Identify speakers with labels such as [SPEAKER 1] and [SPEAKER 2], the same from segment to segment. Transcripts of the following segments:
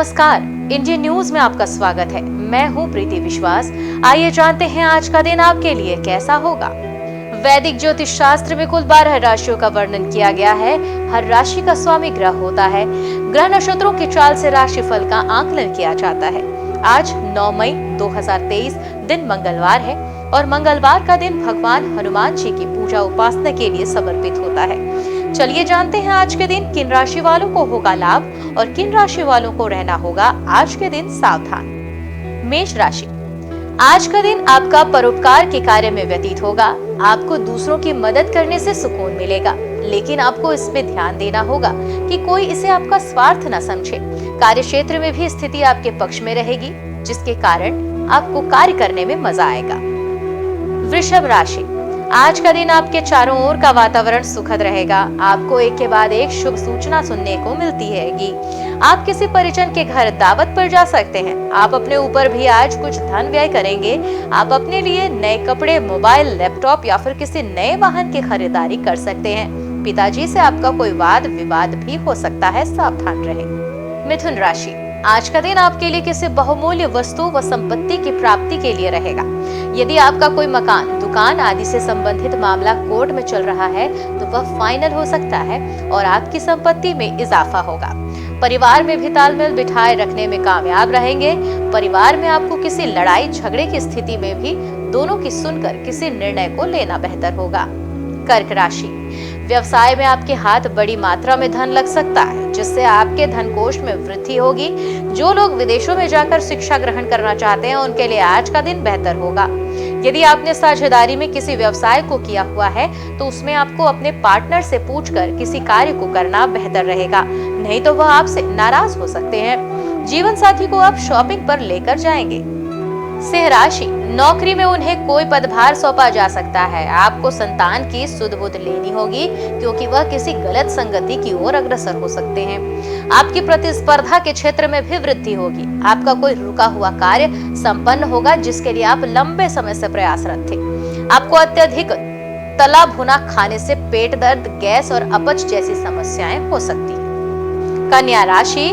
[SPEAKER 1] नमस्कार, Indian news में आपका स्वागत है। मैं हूं प्रीति विश्वास। आइए जानते हैं आज का दिन आपके लिए कैसा होगा। वैदिक ज्योतिष शास्त्र में कुल 12 राशियों का वर्णन किया गया है। हर राशि का स्वामी ग्रह होता है। ग्रह नक्षत्रों की चाल से राशिफल का आकलन किया जाता है। आज 9 मई 2023 दिन मंगलवार है और मंगलवार का दिन भगवान हनुमान जी की पूजा उपासना के लिए समर्पित होता है। चलिए जानते हैं आज के दिन किन राशि वालों को होगा लाभ और किन राशि वालों को रहना होगा आज के दिन सावधान। मेष राशि, आज का दिन आपका परोपकार के कार्य में व्यतीत होगा। आपको दूसरों की मदद करने से सुकून मिलेगा, लेकिन आपको इसमें ध्यान देना होगा कि कोई इसे आपका स्वार्थ न समझे। कार्य क्षेत्र में भी स्थिति आपके पक्ष में रहेगी, जिसके कारण आपको कार्य करने में मजा आएगा। वृषभ राशि, आज का दिन आपके चारों ओर का वातावरण सुखद रहेगा। आपको एक के बाद एक शुभ सूचना सुनने को मिलती रहेगी। आप किसी परिजन के घर दावत पर जा सकते हैं। आप अपने ऊपर भी आज कुछ धन व्यय करेंगे। आप अपने लिए नए कपड़े, मोबाइल, लैपटॉप या फिर किसी नए वाहन की खरीदारी कर सकते हैं। पिताजी से आपका कोई वाद विवाद भी हो सकता है, सावधान रहें। मिथुन राशि, आज का दिन आपके लिए किसी बहुमूल्य वस्तु व संपत्ति की प्राप्ति के लिए रहेगा। यदि आपका कोई मकान, दुकान आदि से संबंधित मामला कोर्ट में चल रहा है तो वह फाइनल हो सकता है और आपकी संपत्ति में इजाफा होगा। परिवार में भी तालमेल बिठाए रखने में कामयाब रहेंगे। परिवार में आपको किसी लड़ाई झगड़े की स्थिति में भी दोनों की सुनकर किसी निर्णय को लेना बेहतर होगा। कर्क राशि, व्यवसाय में आपके हाथ बड़ी मात्रा में धन लग सकता है, जिससे आपके धन कोष में वृद्धि होगी। जो लोग विदेशों में जाकर शिक्षा ग्रहण करना चाहते हैं, उनके लिए आज का दिन बेहतर होगा। यदि आपने साझेदारी में किसी व्यवसाय को किया हुआ है तो उसमें आपको अपने पार्टनर से पूछकर किसी कार्य को करना बेहतर रहेगा, नहीं तो वह आपसे नाराज हो सकते हैं। जीवन साथी को आप शॉपिंग पर लेकर जाएंगे। सिंह राशि, नौकरी में उन्हें कोई पदभार सौंपा जा सकता है। आपको संतान की सुध बुध लेनी होगी, क्योंकि वह किसी गलत संगति की ओर अग्रसर हो सकते हैं। आपकी प्रतिस्पर्धा के क्षेत्र में भी वृद्धि होगी। आपका कोई रुका हुआ कार्य संपन्न होगा, जिसके लिए आप लंबे समय से प्रयासरत थे। आपको अत्यधिक तला भुना खाने से पेट दर्द, गैस और अपच जैसी समस्याएं हो सकती हैं। कन्या राशि,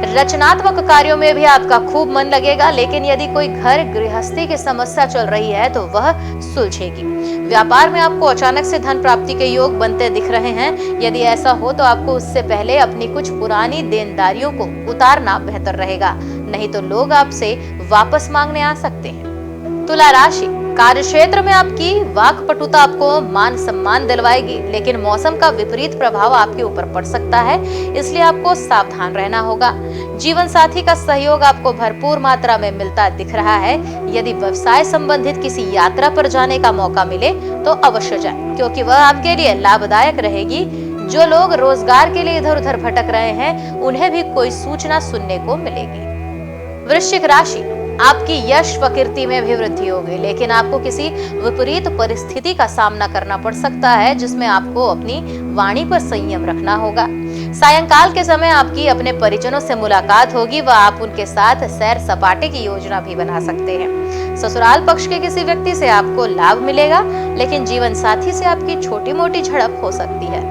[SPEAKER 1] रचनात्मक कार्यों में भी आपका खूब मन लगेगा, लेकिन यदि कोई घर गृहस्थी की समस्या चल रही है तो वह सुलझेगी। व्यापार में आपको अचानक से धन प्राप्ति के योग बनते दिख रहे हैं। यदि ऐसा हो तो आपको उससे पहले अपनी कुछ पुरानी देनदारियों को उतारना बेहतर रहेगा, नहीं तो लोग आपसे वापस मांगने आ सकते हैं। तुला राशि, कार्य क्षेत्र में आपकी वाक्पटुता आपको मान सम्मान दिलवाएगी, लेकिन मौसम का विपरीत प्रभाव आपके ऊपर पड़ सकता है, इसलिए आपको सावधान रहना होगा। जीवन साथी का सहयोग आपको भरपूर मात्रा में मिलता दिख रहा है। यदि व्यवसाय संबंधित किसी यात्रा पर जाने का मौका मिले तो अवश्य जाएं, क्योंकि वह आपके लिए लाभदायक रहेगी। जो लोग रोजगार के लिए इधर उधर भटक रहे हैं, उन्हें भी कोई सूचना सुनने को मिलेगी। वृश्चिक राशि, आपकी यश व कीर्ति में भी वृद्धि होगी, लेकिन आपको किसी विपरीत परिस्थिति का सामना करना पड़ सकता है, जिसमें आपको अपनी वाणी पर संयम रखना होगा। सायंकाल के समय आपकी अपने परिजनों से मुलाकात होगी व आप उनके साथ सैर सपाटे की योजना भी बना सकते हैं। ससुराल पक्ष के किसी व्यक्ति से आपको लाभ मिलेगा, लेकिन जीवन साथी से आपकी छोटी मोटी झड़प हो सकती है।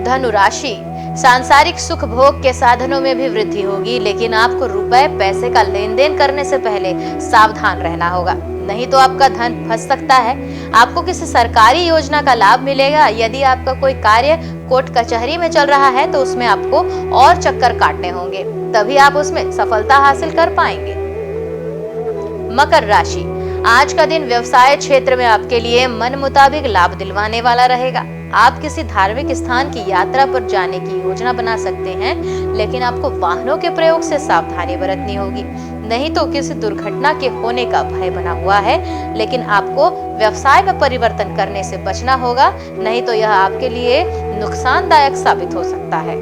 [SPEAKER 1] धनु राशि, सांसारिक सुख भोग के साधनों में भी वृद्धि होगी, लेकिन आपको रुपए पैसे का लेन देन करने से पहले सावधान रहना होगा, नहीं तो आपका धन फंस सकता है। आपको किसी सरकारी योजना का लाभ मिलेगा। यदि आपका कोई कार्य कोर्ट कचहरी में चल रहा है तो उसमें आपको और चक्कर काटने होंगे, तभी आप उसमें सफलता हासिल कर पाएंगे। मकर राशि, आज का दिन व्यवसाय क्षेत्र में आपके लिए मन मुताबिक लाभ दिलवाने वाला रहेगा। आप किसी धार्मिक स्थान की यात्रा पर जाने की योजना बना सकते हैं, लेकिन आपको वाहनों के प्रयोग से सावधानी बरतनी होगी, नहीं तो किसी दुर्घटना के होने का भय बना हुआ है। लेकिन आपको व्यवसाय में परिवर्तन करने से बचना होगा, नहीं तो यह आपके लिए नुकसानदायक साबित हो सकता है।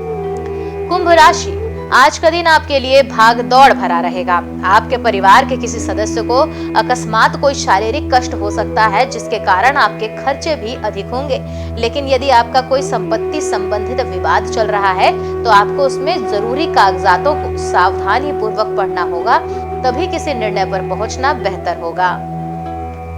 [SPEAKER 1] कुंभ राशि, आज का दिन आपके लिए भाग दौड़ भरा रहेगा। आपके परिवार के किसी सदस्य को अकस्मात कोई शारीरिक कष्ट हो सकता है, जिसके कारण आपके खर्चे भी अधिक होंगे। लेकिन यदि आपका कोई संपत्ति संबंधित विवाद चल रहा है तो आपको उसमें जरूरी कागजातों को सावधानी पूर्वक पढ़ना होगा, तभी किसी निर्णय पर पहुंचना बेहतर होगा।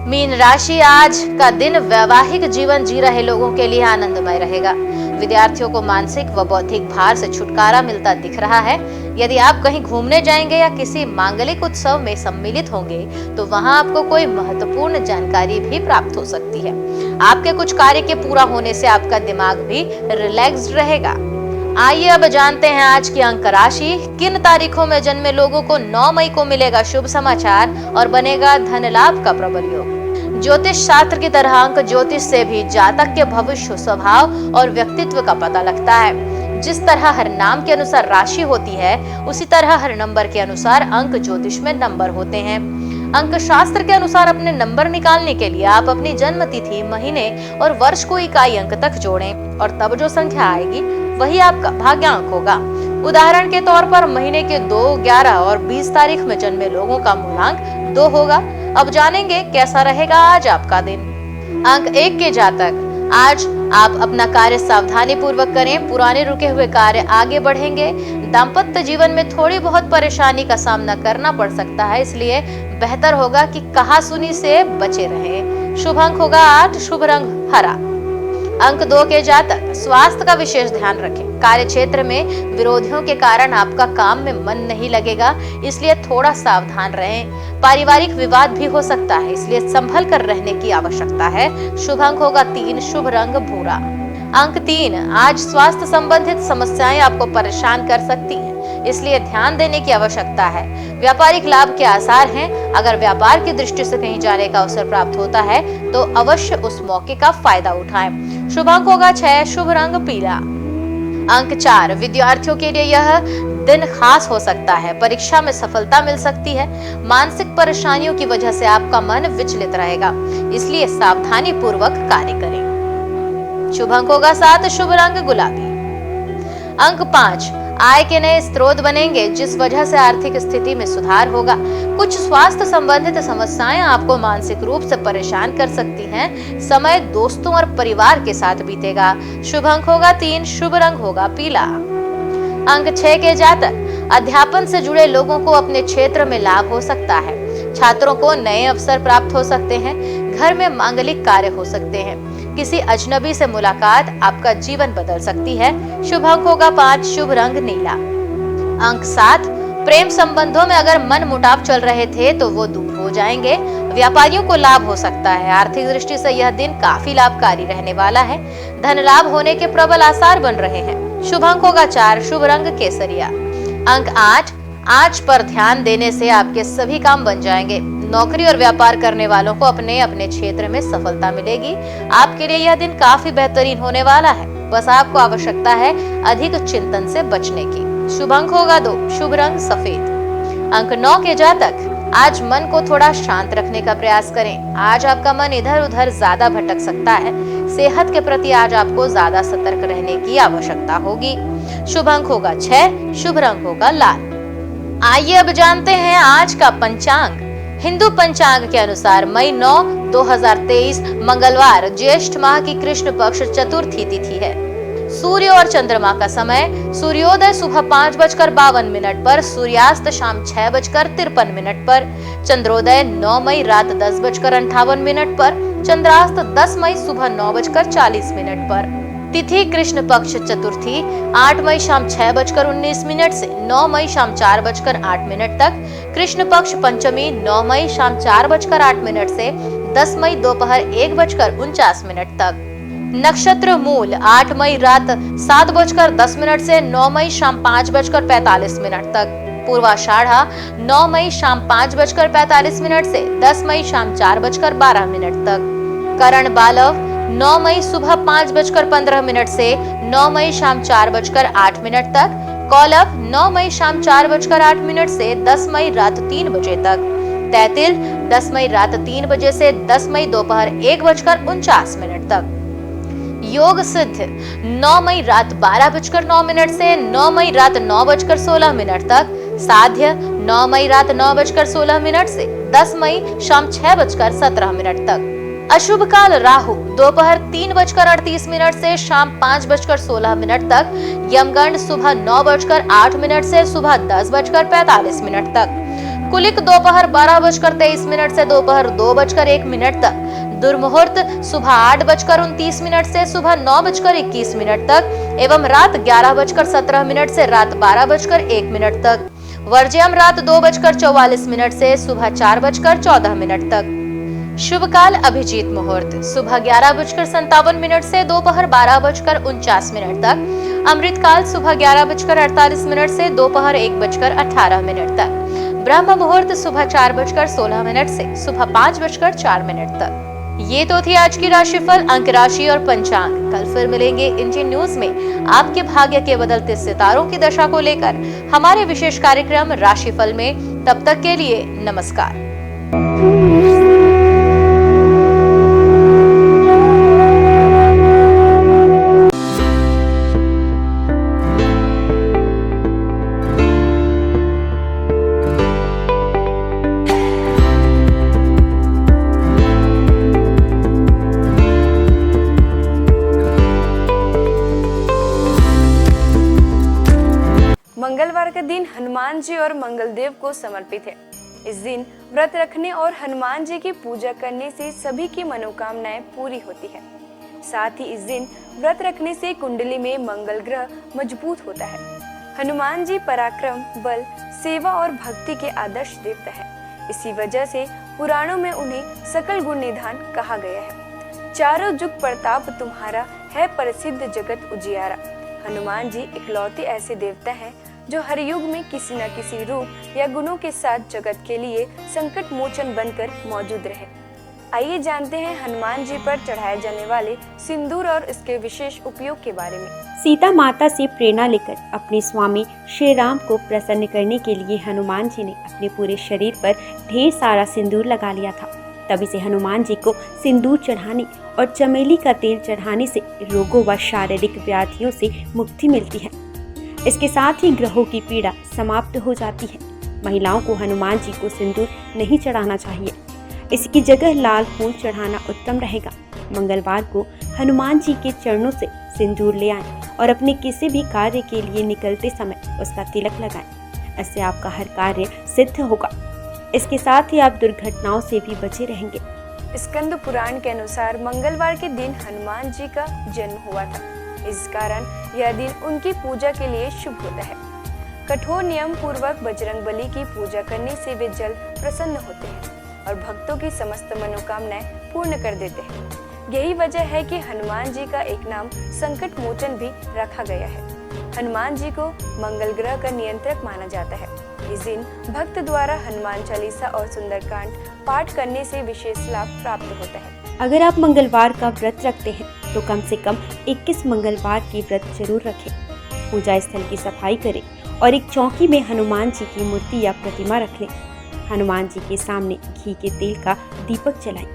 [SPEAKER 1] मीन राशि, आज का दिन वैवाहिक जीवन जी रहे लोगों के लिए आनंदमय रहेगा। विद्यार्थियों को मानसिक व बौद्धिक भार से छुटकारा मिलता दिख रहा है। यदि आप कहीं घूमने जाएंगे या किसी मांगलिक उत्सव में सम्मिलित होंगे तो वहां आपको कोई महत्वपूर्ण जानकारी भी प्राप्त हो सकती है। आपके कुछ कार्य के पूरा होने से आपका दिमाग भी रिलैक्स्ड रहेगा। आइए अब जानते हैं आज की अंक राशि। किन तारीखों में जन्मे लोगों को 9 मई को मिलेगा शुभ समाचार और बनेगा धन लाभ का प्रबल योग। ज्योतिष शास्त्र की तरह अंक ज्योतिष से भी जातक के भविष्य, स्वभाव और व्यक्तित्व का पता लगता है। जिस तरह हर नाम के अनुसार राशि होती है, उसी तरह हर नंबर के अनुसार अंक ज्योतिष में नंबर होते हैं। अंक शास्त्र के अनुसार अपने नंबर निकालने के लिए आप अपनी जन्म तिथि, महीने और वर्ष को इकाई अंक तक जोड़ें और तब जो संख्या आएगी वही आपका भाग्यांक होगा। उदाहरण के तौर पर महीने के 2, 11 और 20 तारीख में जन्मे लोगों का मूलांक 2 होगा। अब जानेंगे कैसा रहेगा आज आपका दिन। अंक 1 के जातक, आज आप अपना कार्य सावधानी पूर्वक करें, पुराने रुके हुए कार्य आगे बढ़ेंगे। दाम्पत्य जीवन में थोड़ी बहुत परेशानी का सामना करना पड़ सकता है, इसलिए बेहतर होगा कि कहासुनी से बचे रहें। शुभ अंक होगा 8, शुभ रंग हरा। अंक 2 के जातक, स्वास्थ्य का विशेष ध्यान रखें। कार्य क्षेत्र में विरोधियों के कारण आपका काम में मन नहीं लगेगा, इसलिए थोड़ा सावधान रहें। पारिवारिक विवाद भी हो सकता है, इसलिए संभल कर रहने की आवश्यकता है। शुभ अंक होगा 3, शुभ रंग भूरा। अंक 3, आज स्वास्थ्य संबंधित समस्याएं आपको परेशान कर सकती हैं, इसलिए ध्यान देने की आवश्यकता है। व्यापारिक लाभ के आसार हैं। अगर व्यापार की दृष्टि से कहीं जाने का अवसर प्राप्त होता है तो अवश्य उस मौके का फायदा उठाएं। शुभ अंक होगा 6, शुभ रंग पीला। अंक 4, विद्यार्थियों के लिए यह दिन खास हो सकता है। परीक्षा में सफलता मिल सकती है। मानसिक परेशानियों की वजह से आपका मन विचलित रहेगा, इसलिए सावधानी पूर्वक कार्य करें। शुभ अंक होगा 7, शुभ रंग गुलाबी। अंक 5, आय के नए स्रोत बनेंगे, जिस वजह से आर्थिक स्थिति में सुधार होगा। कुछ स्वास्थ्य संबंधित समस्याएं आपको मानसिक रूप से परेशान कर सकती हैं। समय दोस्तों और परिवार के साथ बीतेगा। शुभ अंक होगा 3, शुभ रंग होगा पीला। अंक 6 के जातक, अध्यापन से जुड़े लोगों को अपने क्षेत्र में लाभ हो सकता है। छात्रों को नए अवसर प्राप्त हो सकते हैं। घर में मांगलिक कार्य हो सकते हैं। किसी अजनबी से मुलाकात आपका जीवन बदल सकती है। शुभ अंक होगा 5, शुभ रंग नीला। अंक 7, प्रेम संबंधों में अगर मन मुटाव चल रहे थे तो वो दूर हो जाएंगे। व्यापारियों को लाभ हो सकता है। आर्थिक दृष्टि से यह दिन काफी लाभकारी रहने वाला है। धन लाभ होने के प्रबल आसार बन रहे हैं। शुभ अंक होगा 4, शुभ रंग केसरिया। अंक 8, आज पर ध्यान देने से आपके सभी काम बन जाएंगे। नौकरी और व्यापार करने वालों को अपने अपने क्षेत्र में सफलता मिलेगी। आपके लिए यह दिन काफी बेहतरीन होने वाला है। बस आपको आवश्यकता है अधिक चिंतन से बचने की। शुभ अंक होगा 2, शुभ रंग सफेद। अंक 9 के जातक, आज मन को थोड़ा शांत रखने का प्रयास करें। आज आपका मन इधर उधर ज्यादा भटक सकता है। सेहत के प्रति आज आपको ज्यादा सतर्क रहने की आवश्यकता होगी। शुभ अंक होगा 6, शुभ रंग होगा लाल। आइए अब जानते हैं आज का पंचांग। हिंदू पंचांग के अनुसार मई 9, 2023 मंगलवार ज्येष्ठ माह की कृष्ण पक्ष चतुर्थी तिथि है। सूर्य और चंद्रमा का समय, सूर्योदय सुबह 5:52 पर, सूर्यास्त शाम 6:53 पर, चंद्रोदय 9 मई रात 10:58 पर, चंद्रास्त 10 मई सुबह 9:40 पर। तिथि कृष्ण पक्ष चतुर्थी 8 मई शाम 6:19 से 9 मई शाम 4:08 तक। कृष्ण पक्ष पंचमी 9 मई शाम 4:08 से 10 मई दोपहर 1:49 तक। नक्षत्र मूल 8 मई रात 7:10 से 9 मई शाम 5:45 तक। पूर्वाषाढ़ा 9 मई शाम 5:45 से 10 मई शाम 4:12 तक। करण बालव 9 मई सुबह 5:15 से 9 मई शाम 4:08 तक। कौलव 9 मई शाम 4:08 से 10 मई रात 3 बजे तक। तैतिल 10 मई रात 3 बजे से 10 मई दोपहर 1:49 तक। योग सिद्ध 9 मई रात 12:09 से 9 मई रात 9:16 तक। साध्य 9 मई रात 9:16 से 10 मई शाम 6:17 तक। अशुभ काल राहु दोपहर 3:38 से शाम 5:16 तक। यमगंड सुबह 9:08 से सुबह 10:45 तक। कुलिक दोपहर 12:23 से दोपहर 2:01 तक। दुर्मुहूर्त सुबह 8:29 से सुबह 9:21 तक एवं रात 11:17 से रात 12:01 तक। वर्ज्यम रात 2:44 से सुबह 4:14 तक। शुभ काल अभिजीत मुहूर्त सुबह 11:57 से दोपहर 12:49 तक। अमृत काल सुबह 11:48 से दोपहर 1:18 तक। ब्रह्म मुहूर्त सुबह 4:16 से सुबह 5:04 तक। ये तो थी आज की राशिफल, अंक राशि और पंचांग। कल फिर मिलेंगे इंडियन न्यूज में आपके भाग्य के बदलते सितारों की दशा को लेकर हमारे विशेष कार्यक्रम राशिफल में। तब तक के लिए नमस्कार।
[SPEAKER 2] मंगलवार का दिन हनुमान जी और मंगलदेव को समर्पित है। इस दिन व्रत रखने और हनुमान जी की पूजा करने से सभी की मनोकामनाएं पूरी होती है। साथ ही इस दिन व्रत रखने से कुंडली में मंगल ग्रह मजबूत होता है। हनुमान जी पराक्रम, बल, सेवा और भक्ति के आदर्श देवता है। इसी वजह से पुराणों में उन्हें सकल गुण निधान कहा गया है। चारों जुग प्रताप तुम्हारा है, प्रसिद्ध जगत उजियारा। हनुमान जी इकलौते ऐसे देवता हैं जो हर युग में किसी न किसी रूप या गुणों के साथ जगत के लिए संकट मोचन बनकर मौजूद रहे। आइए जानते हैं हनुमान जी पर चढ़ाए जाने वाले सिंदूर और इसके विशेष उपयोग के बारे में।
[SPEAKER 3] सीता माता से प्रेरणा लेकर अपने स्वामी श्री राम को प्रसन्न करने के लिए हनुमान जी ने अपने पूरे शरीर पर ढेर सारा सिंदूर लगा लिया था। तभी से हनुमान जी को सिंदूर चढ़ाने और चमेली का तेल चढ़ाने से रोगों व शारीरिक व्याधियों से मुक्ति मिलती है। इसके साथ ही ग्रहों की पीड़ा समाप्त हो जाती है। महिलाओं को हनुमान जी को सिंदूर नहीं चढ़ाना चाहिए, इसकी जगह लाल फूल चढ़ाना उत्तम रहेगा। मंगलवार को हनुमान जी के चरणों से सिंदूर ले आएं और अपने किसी भी कार्य के लिए निकलते समय उसका तिलक लगाएं। इससे आपका हर कार्य सिद्ध होगा। इसके साथ ही आप दुर्घटनाओं से भी बचे रहेंगे।
[SPEAKER 2] स्कंद पुराण के अनुसार मंगलवार के दिन हनुमान जी का जन्म हुआ था। इस कारण यह दिन उनकी पूजा के लिए शुभ होता है। कठोर नियम पूर्वक बजरंगबली की पूजा करने से वे जल्द प्रसन्न होते हैं और भक्तों की समस्त मनोकामनाएं पूर्ण कर देते हैं। यही वजह है कि हनुमान जी का एक नाम संकट मोचन भी रखा गया है। हनुमान जी को मंगल ग्रह का नियंत्रक माना जाता है। इस दिन भक्त द्वारा हनुमान चालीसा और सुंदरकांड पाठ करने से विशेष लाभ प्राप्त होता है।
[SPEAKER 3] अगर आप मंगलवार का व्रत रखते हैं तो कम से कम 21 मंगलवार की व्रत जरूर रखें। पूजा स्थल की सफाई करें और एक चौकी में हनुमान जी की मूर्ति या प्रतिमा रख लें। हनुमान जी के सामने घी के तेल का दीपक जलाएं।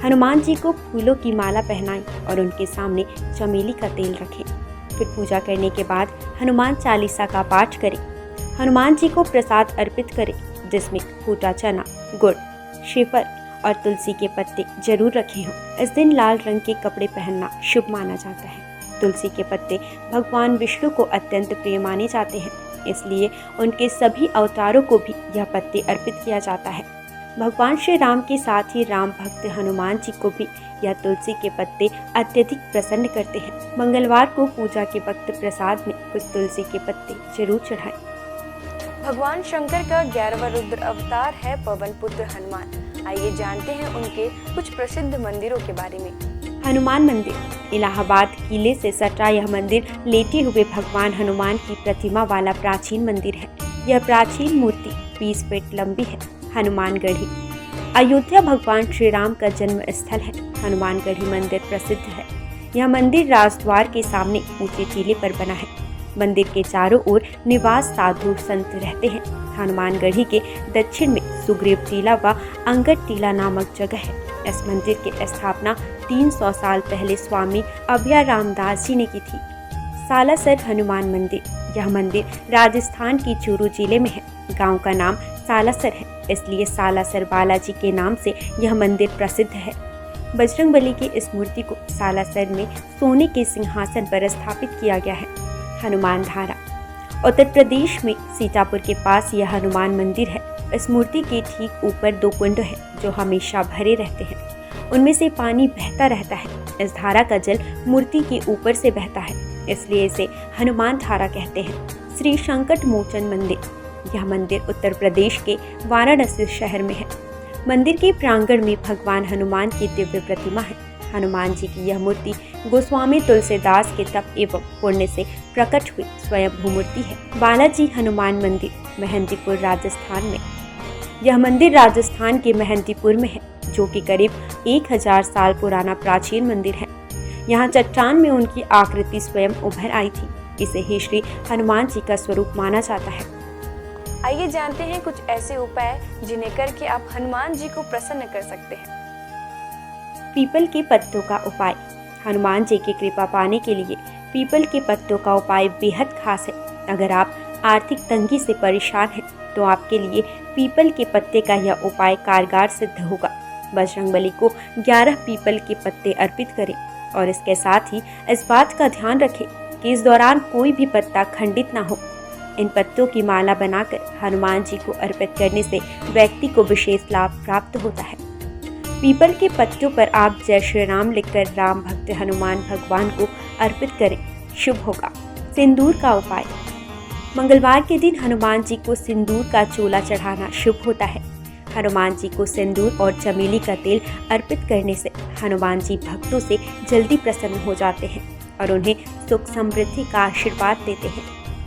[SPEAKER 3] हनुमान जी को फूलों की माला पहनाएं और उनके सामने चमेली का तेल रखें। फिर पूजा करने के बाद हनुमान चालीसा का पाठ करें। हनुमान जी को प्रसाद अर्पित करें, जिसमें फूटा चना, गुड़, श्रीफल और तुलसी के पत्ते जरूर रखे हों। इस दिन लाल रंग के कपड़े पहनना शुभ माना जाता है। तुलसी के पत्ते भगवान विष्णु को अत्यंत प्रिय माने जाते हैं, इसलिए उनके सभी अवतारों को भी यह पत्ते अर्पित किया जाता है। भगवान श्री राम के साथ ही राम भक्त हनुमान जी को भी यह तुलसी के पत्ते अत्यधिक प्रसन्न करते हैं। मंगलवार को पूजा के वक्त प्रसाद में कुछ तुलसी के पत्ते जरूर चढ़ाएं।
[SPEAKER 2] भगवान शंकर का 11वां रुद्र अवतार है पवन पुत्र हनुमान। आइए जानते हैं उनके कुछ प्रसिद्ध मंदिरों के बारे में।
[SPEAKER 3] हनुमान मंदिर, इलाहाबाद किले से सटा यह मंदिर लेटे हुए भगवान हनुमान की प्रतिमा वाला प्राचीन मंदिर है। यह प्राचीन मूर्ति 20 फीट लंबी है। हनुमानगढ़ी, अयोध्या भगवान श्री राम का जन्म स्थल है। हनुमानगढ़ी मंदिर प्रसिद्ध है। यह मंदिर राजद्वार के सामने ऊंचे टीले पर बना है। मंदिर के चारों ओर निवास साधु संत रहते हैं। हनुमानगढ़ी के दक्षिण में सुग्रीव टीला व अंगद टीला नामक जगह है। इस मंदिर की स्थापना 300 साल पहले स्वामी अभय रामदास जी ने की थी। सालासर हनुमान मंदिर, यह मंदिर राजस्थान की चूरू जिले में है। गांव का नाम सालासर है, इसलिए सालासर बालाजी के नाम से यह मंदिर प्रसिद्ध है। बजरंगबली की इस मूर्ति को सालासर में सोने के सिंहासन पर स्थापित किया गया है। हनुमान धारा, उत्तर प्रदेश में सीतापुर के पास यह हनुमान मंदिर है। इस मूर्ति के ठीक ऊपर 2 कुंड हैं जो हमेशा भरे रहते हैं। उनमें से पानी बहता रहता है। इस धारा का जल मूर्ति के ऊपर से बहता है, इसलिए इसे हनुमान धारा कहते हैं। श्री संकट मोचन मंदिर। यह मंदिर उत्तर प्रदेश के वाराणसी शहर में है। मंदिर के प्रांगण में भगवान हनुमान की दिव्य प्रतिमा है। हनुमान जी की यह मूर्ति गोस्वामी तुलसीदास के तप एवं पुण्य से प्रकट हुई स्वयं मूर्ति है। बालाजी हनुमान मंदिर, मेहंदीपुर, राजस्थान में। यह मंदिर राजस्थान के मेहंदीपुर में है, जो कि करीब 1000 साल पुराना प्राचीन मंदिर है। यहाँ चट्टान में उनकी आकृति स्वयं उभर आई थी। इसे ही श्री हनुमान जी का स्वरूप माना जाता है।
[SPEAKER 2] आइए जानते हैं कुछ ऐसे उपाय जिन्हें करके आप हनुमान जी को प्रसन्न कर सकते हैं।
[SPEAKER 3] पीपल के पत्तों का उपाय। हनुमान जी की कृपा पाने के लिए पीपल के पत्तों का उपाय बेहद खास है। अगर आप आर्थिक तंगी से परेशान हैं तो आपके लिए पीपल के पत्ते का यह उपाय कारगर सिद्ध होगा। बजरंगबली को 11 पीपल के पत्ते अर्पित करें और इसके साथ ही इस बात का ध्यान रखें कि इस दौरान कोई भी पत्ता खंडित ना हो। इन पत्तों की माला बनाकर हनुमान जी को अर्पित करने से व्यक्ति को विशेष लाभ प्राप्त होता है। पीपल के पत्तों पर आप जय श्री राम लिखकर राम भक्त हनुमान भगवान को अर्पित करें, शुभ होगा। सिंदूर का उपाय। मंगलवार के दिन हनुमान जी को सिंदूर का चोला चढ़ाना शुभ होता है। हनुमान जी को सिंदूर और चमेली का तेल अर्पित करने से हनुमान जी भक्तों से जल्दी प्रसन्न हो जाते हैं और उन्हें सुख समृद्धि का आशीर्वाद देते हैं।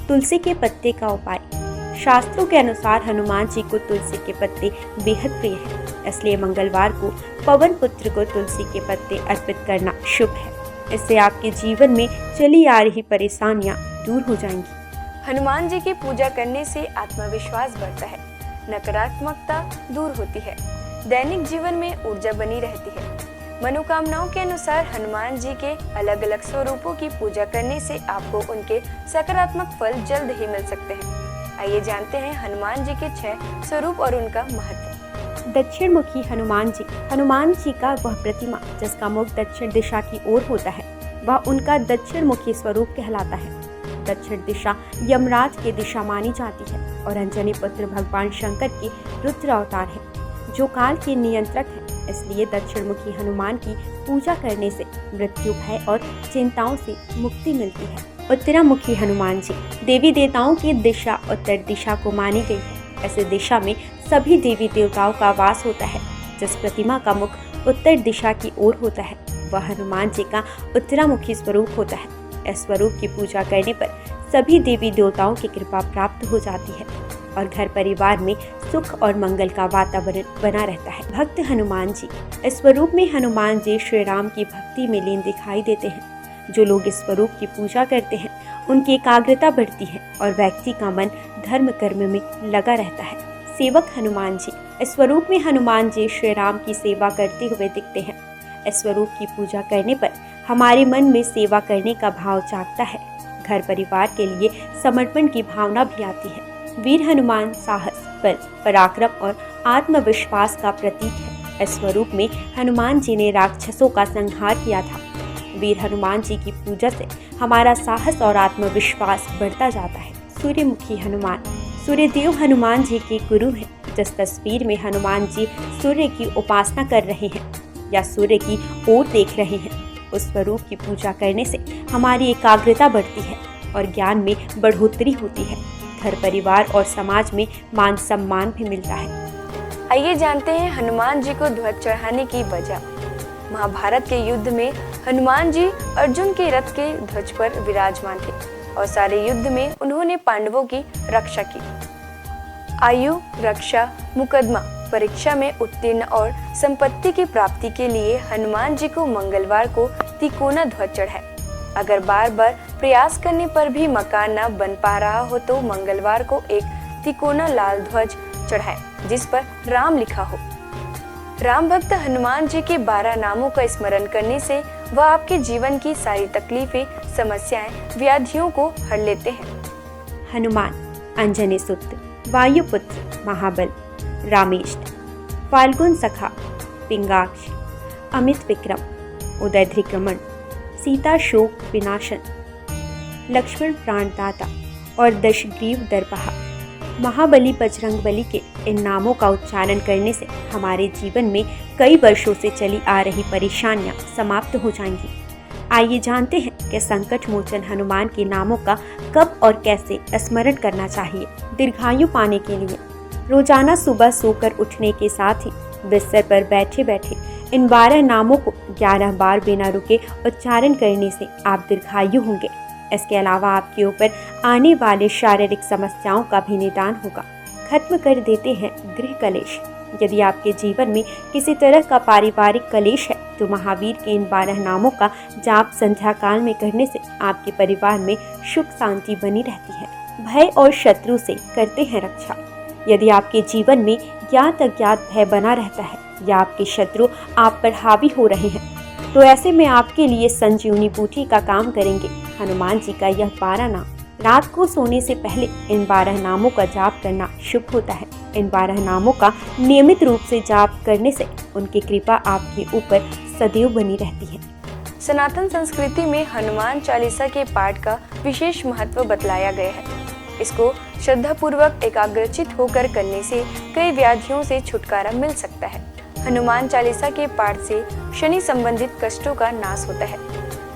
[SPEAKER 3] तुलसी के पत्ते का उपाय। शास्त्रों के अनुसार हनुमान जी को तुलसी के पत्ते बेहद प्रिय है, इसलिए मंगलवार को पवन पुत्र को तुलसी के पत्ते अर्पित करना शुभ है। इससे आपके जीवन में चली आ रही परेशानियां दूर हो जाएंगी।
[SPEAKER 2] हनुमान जी की पूजा करने से आत्मविश्वास बढ़ता है, नकारात्मकता दूर होती है, दैनिक जीवन में ऊर्जा बनी रहती है। मनोकामनाओं के अनुसार हनुमान जी के अलग अलग स्वरूपों की पूजा करने से आपको उनके सकारात्मक फल जल्द ही मिल सकते हैं। आइए जानते हैं हनुमान जी के 6 स्वरूप और उनका महत्व।
[SPEAKER 3] दक्षिण मुखी हनुमान जी। हनुमान जी का वह प्रतिमा जिसका मुख दक्षिण दिशा की ओर होता है, वह उनका दक्षिण मुखी स्वरूप कहलाता है। दक्षिण दिशा यमराज की दिशा मानी जाती है और अंजनी पुत्र भगवान शंकर के रुद्र अवतार है, जो काल के नियंत्रक है। इसलिए दक्षिण मुखी हनुमान की पूजा करने से मृत्यु, भय और चिंताओं से मुक्ति मिलती है। उत्तरामुखी हनुमान जी। देवी देवताओं की दिशा उत्तर दिशा को मानी गई है। ऐसे दिशा में सभी देवी देवताओं का वास होता है। जिस प्रतिमा का मुख उत्तर दिशा की ओर होता है, वह हनुमान जी का उत्तरामुखी स्वरूप होता है। इस स्वरूप की पूजा करने पर सभी देवी देवताओं की कृपा प्राप्त हो जाती है और घर परिवार में सुख और मंगल का वातावरण बना रहता है। भक्त हनुमान जी। इस स्वरूप में हनुमान जी श्री राम की भक्ति में लीन दिखाई देते हैं। जो लोग इस स्वरूप की पूजा करते हैं, उनकी एकाग्रता बढ़ती है और व्यक्ति का मन धर्म कर्म में लगा रहता है। सेवक हनुमान जी। इस स्वरूप में हनुमान जी श्री राम की सेवा करते हुए दिखते हैं। इस स्वरूप की पूजा करने पर हमारे मन में सेवा करने का भाव जागता है। घर परिवार के लिए समर्पण की भावना भी आती है। वीर हनुमान साहस, बल, पराक्रम और आत्मविश्वास का प्रतीक है। इस स्वरूप में हनुमान जी ने राक्षसों का संहार किया था। वीर हनुमान जी की पूजा से हमारा साहस और आत्मविश्वास बढ़ता जाता है। सूर्यमुखी हनुमान। सूर्यदेव हनुमान जी के गुरु हैं। जिस तस्वीर में हनुमान जी सूर्य की उपासना कर रहे हैं या सूर्य की ओर देख रहे हैं, उस स्वरूप की पूजा करने से हमारी एकाग्रता बढ़ती है और ज्ञान में बढ़ोतरी होती है। घर परिवार और समाज में मान सम्मान भी मिलता है।
[SPEAKER 2] आइए जानते हैं हनुमान जी को ध्वज चढ़ाने की वजह। महाभारत के युद्ध में हनुमान जी अर्जुन के रथ के ध्वज पर विराजमान थे और सारे युद्ध में उन्होंने पांडवों की रक्षा की। आयु, रक्षा, मुकदमा, परीक्षा में उत्तीर्ण और संपत्ति की प्राप्ति के लिए हनुमान जी को मंगलवार को तिकोना ध्वज चढ़ाए। अगर बार बार प्रयास करने पर भी मकान न बन पा रहा हो तो मंगलवार को एक तिकोना लाल ध्वज चढ़ाए जिस पर राम लिखा हो। राम भक्त हनुमान जी के 12 नामों का स्मरण करने से वह आपके जीवन की सारी तकलीफें, समस्याएं, व्याधियों को हर लेते हैं।
[SPEAKER 3] हनुमान। अंजनी सुत, वायुपुत्र, महाबल, रामेष्ट, फाल्गुन सखा, पिंगाक्ष, अमित विक्रम, उदयध्रिक्रमण, सीता शोक विनाशन, लक्ष्मण प्राणदाता और दशग्रीव दर्पहा। महाबली बजरंगबली के इन नामों का उच्चारण करने से हमारे जीवन में कई वर्षों से चली आ रही परेशानियां समाप्त हो जाएंगी। आइए जानते हैं कि संकट मोचन हनुमान के नामों का कब और कैसे स्मरण करना चाहिए। दीर्घायु पाने के लिए रोजाना सुबह सोकर उठने के साथ ही बिस्तर पर बैठे बैठे इन 12 नामों को 11 बार बिना रुके उच्चारण करने से आप दीर्घायु होंगे। इसके अलावा आपके ऊपर आने वाले शारीरिक समस्याओं का भी निदान होगा। खत्म कर देते हैं गृह कलेश। यदि आपके जीवन में किसी तरह का पारिवारिक कलेश है तो महावीर के इन 12 नामों का जाप संध्या काल में करने से आपके परिवार में सुख शांति बनी रहती है। भय और शत्रु से करते हैं रक्षा। यदि आपके जीवन में ज्ञात अज्ञात भय बना रहता है या आपके शत्रु आप पर हावी हो रहे हैं तो ऐसे में आपके लिए संजीवनी बूटी का काम करेंगे हनुमान जी का यह 12 नाम। रात को सोने से पहले इन 12 नामों का जाप करना शुभ होता है। इन 12 नामों का नियमित रूप से जाप करने से उनकी कृपा आपके ऊपर सदैव बनी रहती है।
[SPEAKER 2] सनातन संस्कृति में हनुमान चालीसा के पाठ का विशेष महत्व बतलाया गया है। इसको श्रद्धापूर्वक एकाग्रचित होकर करने से कई व्याधियों से छुटकारा मिल सकता है। हनुमान चालीसा के पाठ से शनि संबंधित कष्टों का नाश होता है।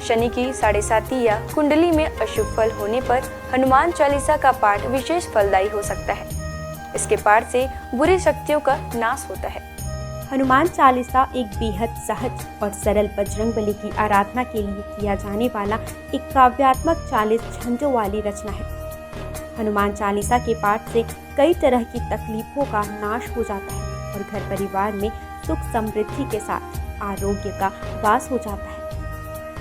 [SPEAKER 2] शनि की 7.5 या कुंडली में अशुभ फल होने पर हनुमान चालीसा का पाठ विशेष फलदायी हो सकता है। इसके पाठ से बुरी शक्तियों का नाश होता है।
[SPEAKER 3] हनुमान चालीसा एक बेहद सहज और सरल बजरंगबली की आराधना के लिए किया जाने वाला एक काव्यात्मक 40 छंदों वाली रचना है। हनुमान चालीसा के पाठ से कई तरह की तकलीफों का नाश हो जाता है और घर परिवार में सुख समृद्धि के साथ आरोग्य का वास हो जाता है।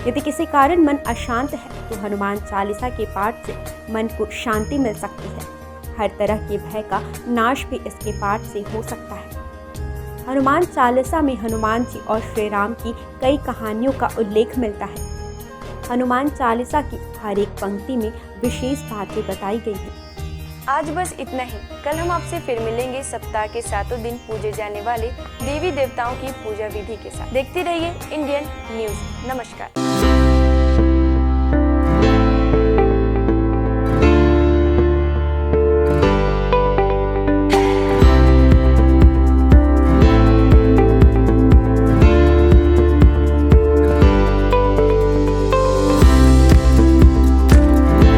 [SPEAKER 3] यदि किसी कारण मन अशांत है तो हनुमान चालीसा के पाठ से मन को शांति मिल सकती है। हर तरह के भय का नाश भी इसके पाठ से हो सकता है। हनुमान चालीसा में हनुमान जी और श्री राम की कई कहानियों का उल्लेख मिलता है। हनुमान चालीसा की हर एक पंक्ति में विशेष बातें बताई गई हैं।
[SPEAKER 2] आज बस इतना ही। कल हम आपसे फिर मिलेंगे सप्ताह के 7 दिन पूजे जाने वाले देवी देवताओं की पूजा विधि के साथ। देखते रहिए इंडियन न्यूज। नमस्कार।